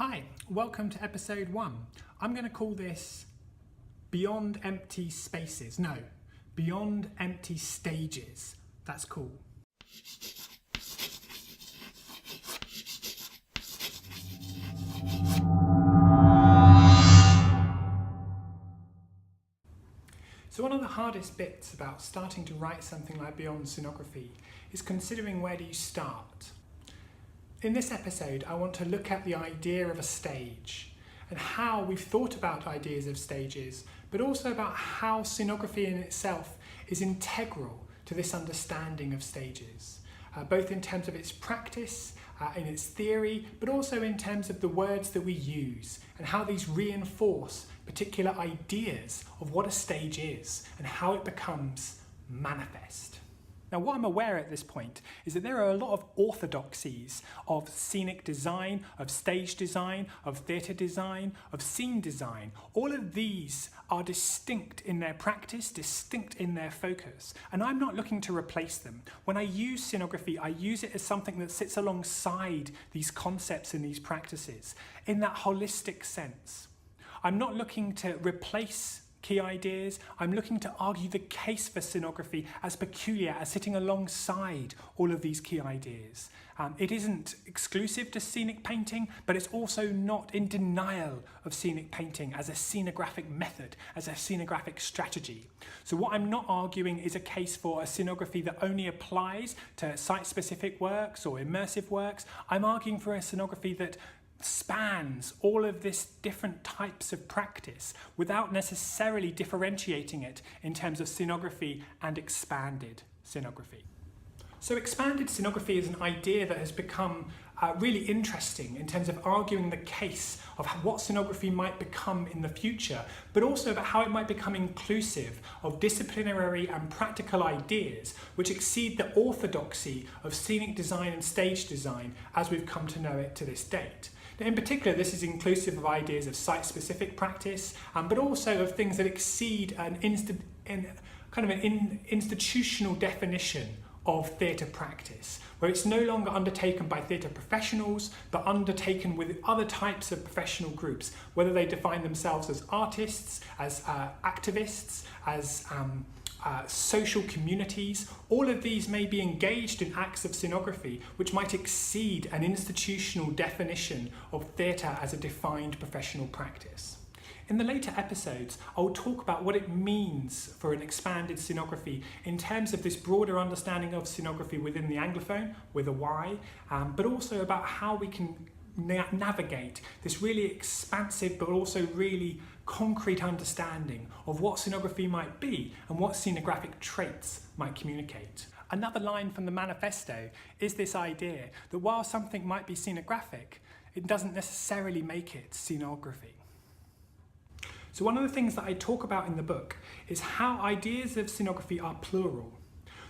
Hi, welcome to episode 1. I'm going to call this Beyond Empty Spaces. No, Beyond Empty Stages. That's cool. So one of the hardest bits about starting to write something like Beyond Scenography is considering where do you start. In this episode, I want to look at the idea of a stage and how we've thought about ideas of stages, but also about how scenography in itself is integral to this understanding of stages, both in terms of its practice, in its theory, but also in terms of the words that we use and how these reinforce particular ideas of what a stage is and how it becomes manifest. Now, what I'm aware at this point is that there are a lot of orthodoxies of scenic design, of stage design, of theatre design, of scene design. All of these are distinct in their practice, distinct in their focus, and I'm not looking to replace them. When I use scenography, I use it as something that sits alongside these concepts and these practices in that holistic sense. I'm not looking to replace key ideas. I'm looking to argue the case for scenography as peculiar, as sitting alongside all of these key ideas. It isn't exclusive to scenic painting, but it's also not in denial of scenic painting as a scenographic method, as a scenographic strategy. So what I'm not arguing is a case for a scenography that only applies to site-specific works or immersive works. I'm arguing for a scenography that spans all of this different types of practice without necessarily differentiating it in terms of scenography and expanded scenography. So expanded scenography is an idea that has become really interesting in terms of arguing the case of what scenography might become in the future, but also about how it might become inclusive of disciplinary and practical ideas which exceed the orthodoxy of scenic design and stage design as we've come to know it to this date. In particular, this is inclusive of ideas of site-specific practice, but also of things that exceed an institutional definition of theatre practice, where it's no longer undertaken by theatre professionals, but undertaken with other types of professional groups, whether they define themselves as artists, as activists, as social communities. All of these may be engaged in acts of scenography which might exceed an institutional definition of theatre as a defined professional practice. In the later episodes, I'll talk about what it means for an expanded scenography in terms of this broader understanding of scenography within the Anglophone, with a Y, but also about how we can navigate this really expansive but also really concrete understanding of what scenography might be and what scenographic traits might communicate. Another line from the manifesto is this idea that while something might be scenographic, it doesn't necessarily make it scenography. So one of the things that I talk about in the book is how ideas of scenography are plural.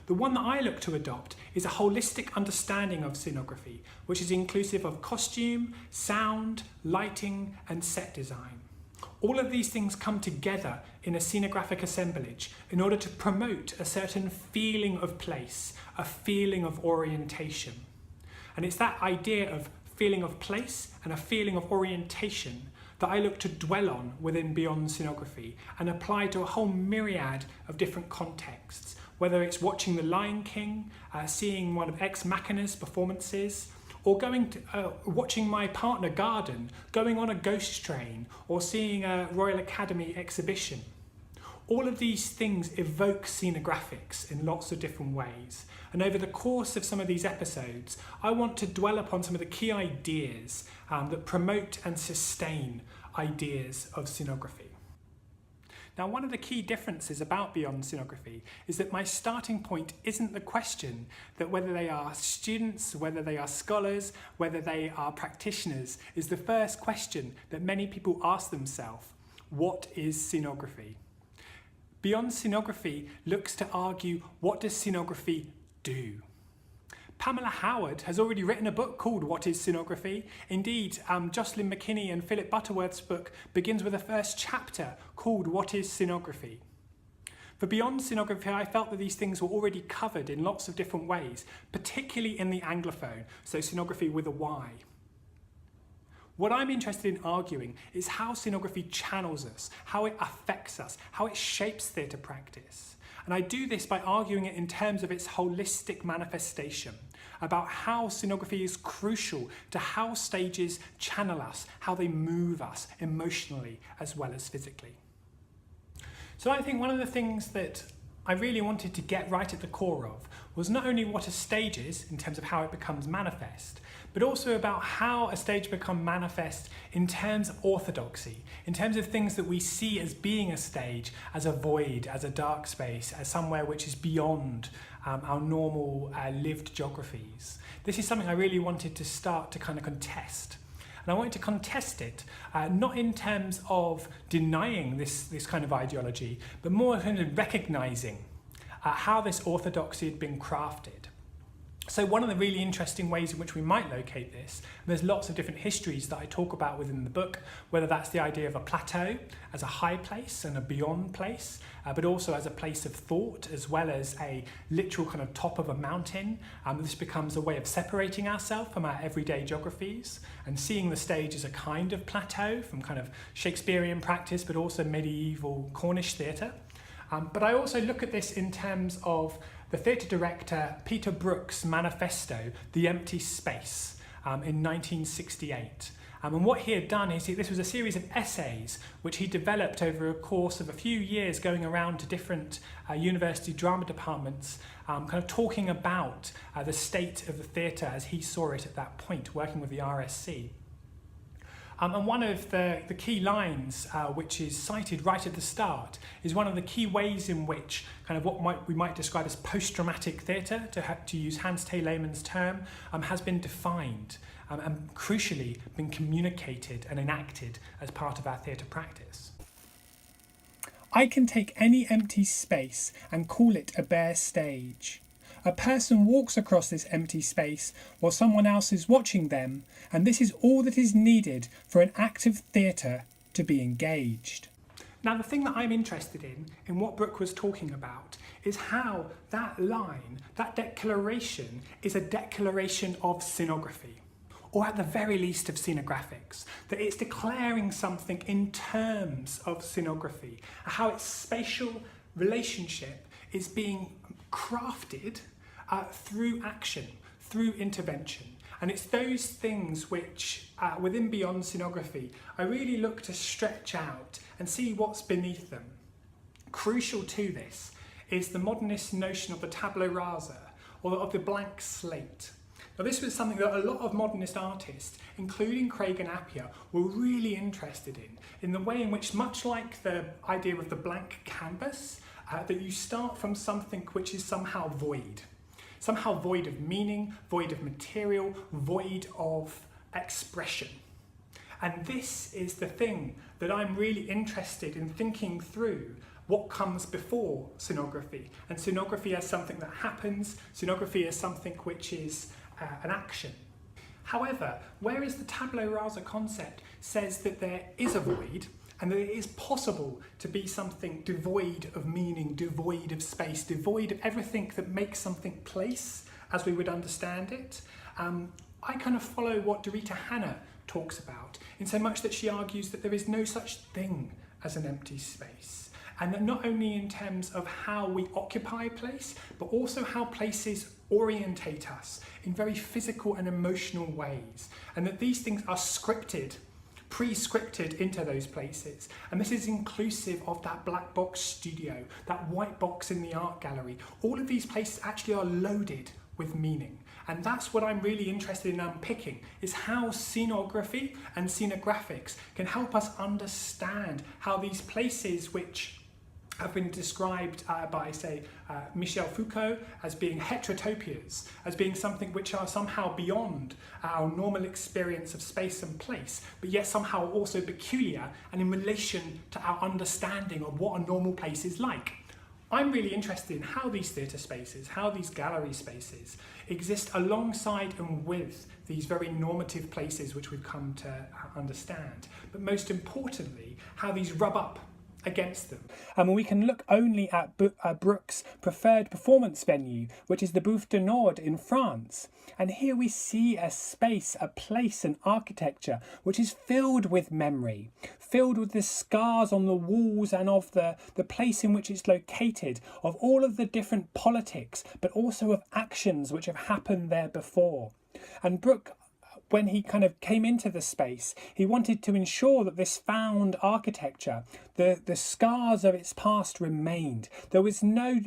The one that I look to adopt is a holistic understanding of scenography, which is inclusive of costume, sound, lighting, and set design. All of these things come together in a scenographic assemblage in order to promote a certain feeling of place, a feeling of orientation. And it's that idea of feeling of place and a feeling of orientation that I look to dwell on within Beyond Scenography and apply to a whole myriad of different contexts, whether it's watching The Lion King, seeing one of Ex Machina's performances, or watching my partner garden, going on a ghost train, or seeing a Royal Academy exhibition. All of these things evoke scenographics in lots of different ways. And over the course of some of these episodes, I want to dwell upon some of the key ideas that promote and sustain ideas of scenography. Now, one of the key differences about Beyond Scenography is that my starting point isn't the question that whether they are students, whether they are scholars, whether they are practitioners, is the first question that many people ask themselves: what is scenography? Beyond Scenography looks to argue, what does scenography do? Pamela Howard has already written a book called What is Scenography? Indeed, Jocelyn McKinney and Philip Butterworth's book begins with a first chapter called What is Scenography? For Beyond Scenography, I felt that these things were already covered in lots of different ways, particularly in the Anglophone, so scenography with a Y. What I'm interested in arguing is how scenography channels us, how it affects us, how it shapes theatre practice. And I do this by arguing it in terms of its holistic manifestation, about how scenography is crucial to how stages channel us, how they move us emotionally as well as physically. So I think one of the things that I really wanted to get right at the core of was not only what a stage is in terms of how it becomes manifest, but also about how a stage becomes manifest in terms of orthodoxy, in terms of things that we see as being a stage, as a void, as a dark space, as somewhere which is beyond our normal lived geographies. This is something I really wanted to start to kind of contest. And I wanted to contest it, not in terms of denying this kind of ideology, but more kind of recognising how this orthodoxy had been crafted. So one of the really interesting ways in which we might locate this, and there's lots of different histories that I talk about within the book, whether that's the idea of a plateau as a high place and a beyond place, but also as a place of thought, as well as a literal kind of top of a mountain. This becomes a way of separating ourselves from our everyday geographies and seeing the stage as a kind of plateau from kind of Shakespearean practice, but also medieval Cornish theatre. But I also look at this in terms of the theatre director Peter Brook's manifesto, The Empty Space, in 1968. And what he had done is this was a series of essays which he developed over a course of a few years, going around to different university drama departments, kind of talking about the state of the theatre as he saw it at that point, working with the RSC. And one of the key lines, which is cited right at the start, is one of the key ways in which kind of what we might describe as post-dramatic theatre, to use Hans T. Lehmann's term, has been defined and crucially been communicated and enacted as part of our theatre practice. I can take any empty space and call it a bare stage. A person walks across this empty space while someone else is watching them, and this is all that is needed for an active theatre to be engaged. Now, the thing that I'm interested in what Brooke was talking about, is how that line, that declaration, is a declaration of scenography, or at the very least of scenographics, that it's declaring something in terms of scenography, how its spatial relationship is being crafted through action, through intervention. And it's those things which, within Beyond Scenography, I really look to stretch out and see what's beneath them. Crucial to this is the modernist notion of the tabula rasa, or of the blank slate. Now, this was something that a lot of modernist artists, including Craig and Appiah, were really interested in the way in which, much like the idea of the blank canvas, that you start from something which is somehow void of meaning, void of material, void of expression. And this is the thing that I'm really interested in thinking through, what comes before scenography. And scenography as something that happens, scenography as something which is an action. However, whereas the tabula rasa concept says that there is a void, and that it is possible to be something devoid of meaning, devoid of space, devoid of everything that makes something place as we would understand it, I kind of follow what Dorita Hanna talks about, in so much that she argues that there is no such thing as an empty space. And that not only in terms of how we occupy place, but also how places orientate us in very physical and emotional ways. And that these things are scripted, pre-scripted into those places. And this is inclusive of that black box studio, that white box in the art gallery. All of these places actually are loaded with meaning. And that's what I'm really interested in unpicking, is how scenography and scenographics can help us understand how these places, which have been described by, say, Michel Foucault as being heterotopias, as being something which are somehow beyond our normal experience of space and place, but yet somehow also peculiar and in relation to our understanding of what a normal place is like. I'm really interested in how these theatre spaces, how these gallery spaces exist alongside and with these very normative places which we've come to understand. But most importantly, how these rub up against them. And we can look only at Brooks' preferred performance venue, which is the Bouffe du Nord in France. And here we see a space, a place, an architecture which is filled with memory, filled with the scars on the walls and of the place in which it's located, of all of the different politics, but also of actions which have happened there before. And Brooke, when he kind of came into the space, he wanted to ensure that this found architecture, the scars of its past remained. There was no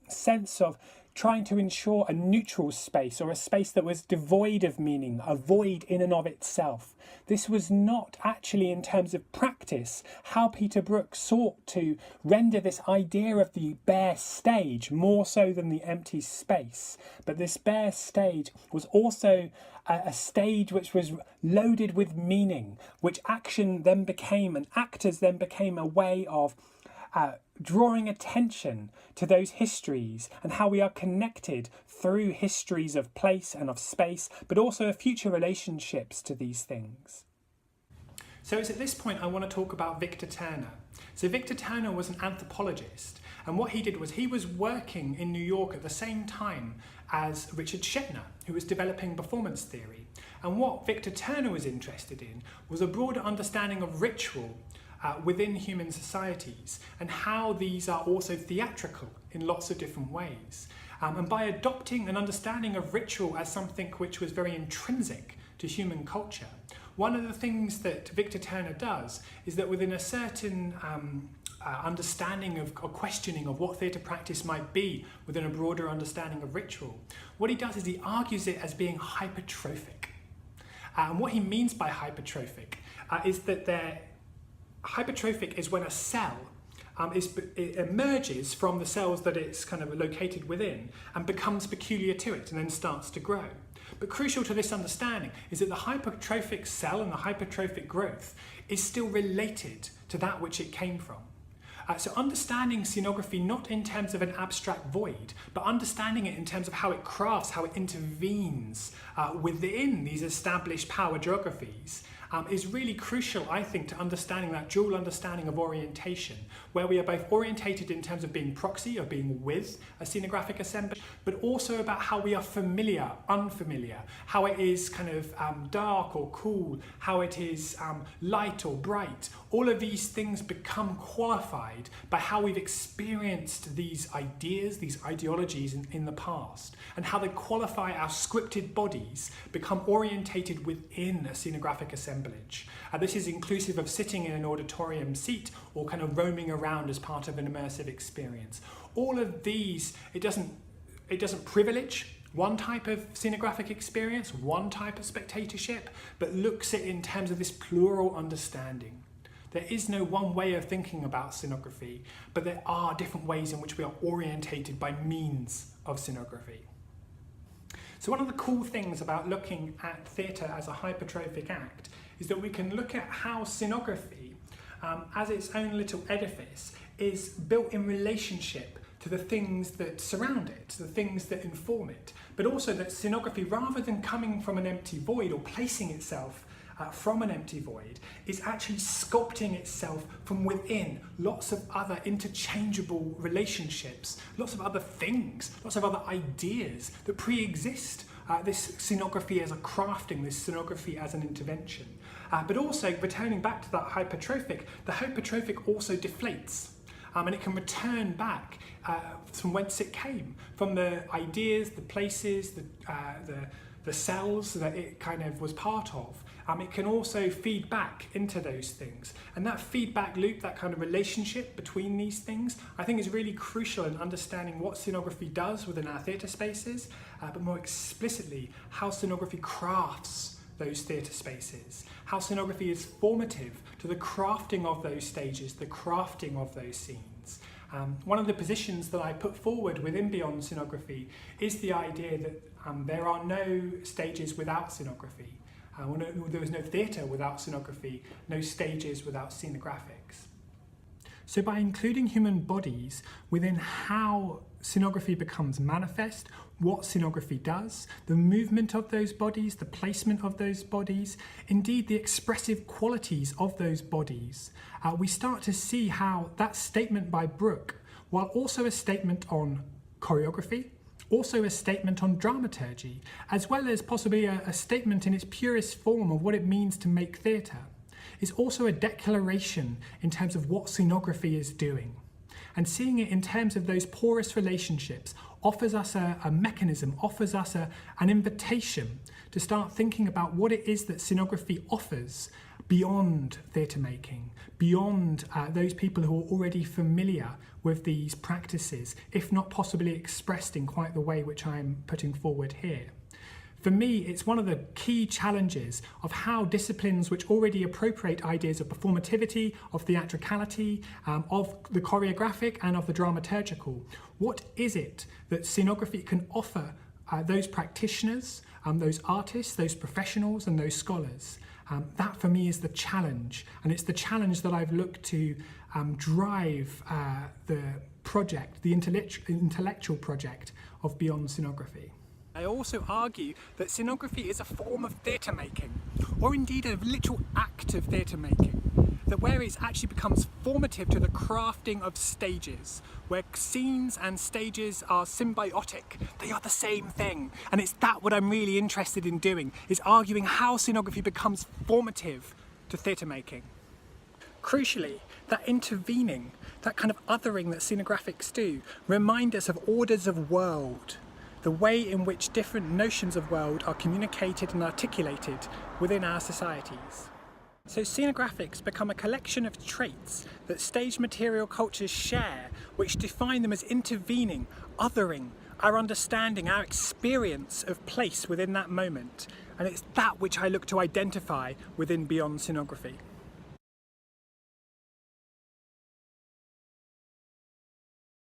sense of trying to ensure a neutral space or a space that was devoid of meaning, a void in and of itself. This was not actually, in terms of practice, how Peter Brook sought to render this idea of the bare stage more so than the empty space. But this bare stage was also a stage which was loaded with meaning, which action then became, and actors then became a way of drawing attention to those histories and how we are connected through histories of place and of space, but also of future relationships to these things. So it's at this point I want to talk about Victor Turner. So Victor Turner was an anthropologist, and what he did was he was working in New York at the same time as Richard Shetner, who was developing performance theory. And what Victor Turner was interested in was a broader understanding of ritual within human societies, and how these are also theatrical in lots of different ways. And by adopting an understanding of ritual as something which was very intrinsic to human culture, one of the things that Victor Turner does is that within a certain understanding of or questioning of what theatre practice might be within a broader understanding of ritual, what he does is he argues it as being hypertrophic. And what he means by hypertrophic is that hypertrophic is when a cell it emerges from the cells that it's kind of located within and becomes peculiar to it and then starts to grow. But crucial to this understanding is that the hypertrophic cell and the hypertrophic growth is still related to that which it came from. So understanding scenography not in terms of an abstract void, but understanding it in terms of how it crafts, how it intervenes within these established power geographies, is really crucial, I think, to understanding that dual understanding of orientation, where we are both orientated in terms of being proxy, of being with a scenographic assemblage, but also about how we are familiar, unfamiliar, how it is kind of dark or cool, how it is light or bright. All of these things become qualified by how we've experienced these ideas, these ideologies in the past, and how they qualify our scripted bodies, become orientated within a scenographic assemblage. This is inclusive of sitting in an auditorium seat or kind of roaming around as part of an immersive experience. All of these, it doesn't privilege one type of scenographic experience, one type of spectatorship, but looks at it in terms of this plural understanding. There is no one way of thinking about scenography, but there are different ways in which we are orientated by means of scenography. So one of the cool things about looking at theatre as a hypertrophic act is that we can look at how scenography, as its own little edifice, is built in relationship to the things that surround it, to the things that inform it, but also that scenography, rather than coming from an empty void or placing itself from an empty void, is actually sculpting itself from within lots of other interchangeable relationships, lots of other things, lots of other ideas that pre-exist this scenography as a crafting, this scenography as an intervention. But also, returning back to that hypertrophic, the hypertrophic also deflates. And it can return back from whence it came, from the ideas, the places, the cells that it kind of was part of. It can also feed back into those things. And that feedback loop, that kind of relationship between these things, I think is really crucial in understanding what scenography does within our theatre spaces, but more explicitly, how scenography crafts those theatre spaces, how scenography is formative to the crafting of those stages, the crafting of those scenes. One of the positions that I put forward within Beyond Scenography is the idea that there are no stages without scenography. There is no theatre without scenography, no stages without scenographics. So by including human bodies within how scenography becomes manifest, what scenography does, the movement of those bodies, the placement of those bodies, indeed the expressive qualities of those bodies, we start to see how that statement by Brooke, while also a statement on choreography, also a statement on dramaturgy, as well as possibly a statement in its purest form of what it means to make theatre, is also a declaration in terms of what scenography is doing. And seeing it in terms of those porous relationships offers us a mechanism, offers us an invitation to start thinking about what it is that scenography offers beyond theatre making, beyond those people who are already familiar with these practices, if not possibly expressed in quite the way which I'm putting forward here. For me, it's one of the key challenges of how disciplines which already appropriate ideas of performativity, of theatricality, of the choreographic and of the dramaturgical. What is it that scenography can offer those practitioners, those artists, those professionals and those scholars? That for me is the challenge, and it's the challenge that I've looked to drive the project, the intellectual project of Beyond Scenography. I also argue that scenography is a form of theatre making, or indeed a literal act of theatre making, that where it actually becomes formative to the crafting of stages, where scenes and stages are symbiotic, they are the same thing. And it's that what I'm really interested in doing, is arguing how scenography becomes formative to theatre making. Crucially, that intervening, that kind of othering that scenographics do, remind us of orders of world, the way in which different notions of world are communicated and articulated within our societies. So scenographics become a collection of traits that stage material cultures share, which define them as intervening, othering, our understanding, our experience of place within that moment. And it's that which I look to identify within Beyond Scenography.